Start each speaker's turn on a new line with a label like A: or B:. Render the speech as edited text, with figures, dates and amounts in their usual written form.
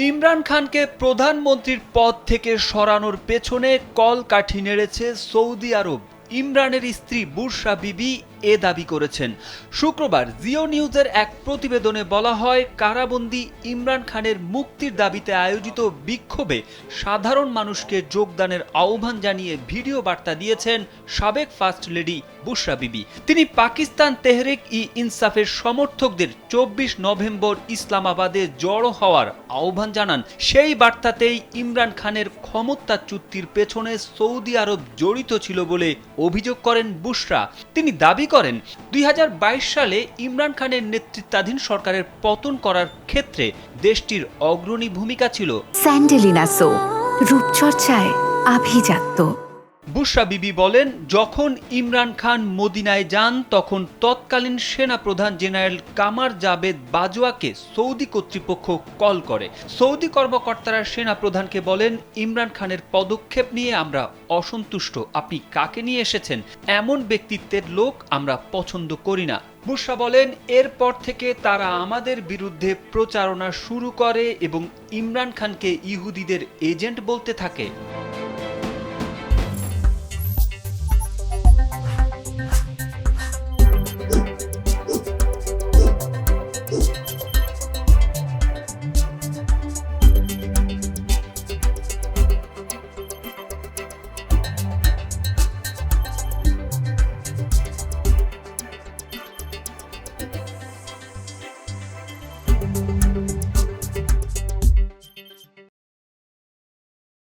A: ইমরান খানকে প্রধানমন্ত্রীর পদ থেকে সরানোর পেছনে কলকাঠি নেড়েছে সৌদি আরব। ইমরানের স্ত্রী বুশরা বিবি এ দাবি করেছেন। শুক্রবার জিও নিউজের এক প্রতিবেদনে বলা হয়, কারাবন্দী ইমরান খানের মুক্তির দাবিতে আয়োজিত বিক্ষোভে সাধারণ মানুষকে যোগদানের আহ্বান জানিয়ে ভিডিও বার্তা দিয়েছেন সাবেক ফার্স্ট লেডি বুশরা বিবি। তিনি পাকিস্তান তেহরিক ই ইনসাফের সমর্থকদের ২৪ নভেম্বর ইসলামাবাদে জড়ো হওয়ার আহ্বান জানান। সেই বার্তাতেই ইমরান খানের ক্ষমতাচ্যুতির পেছনে সৌদি আরব জড়িত ছিল বলে অভিযোগ করেন বুশরা। তিনি দাবি করেন ২০২২ সালে ইমরান খানের নেতৃত্বাধীন সরকারের পতন করার ক্ষেত্রে দেশটির অগ্রণী ভূমিকা ছিল।
B: স্যান্ডেলিনা সো, রূপচর্চায় আভিজাত্য।
A: বুশরা বিবি বলেন, যখন ইমরান খান মদিনায় যান তখন তৎকালীন সেনাপ্রধান জেনারেল কামার জাভেদ বাজওয়াকে সৌদি কর্তৃপক্ষ কল করে। সৌদি কর্মকর্তারা সেনাপ্রধানকে বলেন, ইমরান খানের পদক্ষেপ নিয়ে আমরা অসন্তুষ্ট, আপনি কাকে নিয়ে এসেছেন, এমন ব্যক্তিত্বের লোক আমরা পছন্দ করি না। বুশরা বলেন, এরপর থেকে তারা আমাদের বিরুদ্ধে প্রচারণা শুরু করে এবং ইমরান খানকে ইহুদিদের এজেন্ট বলতে থাকে।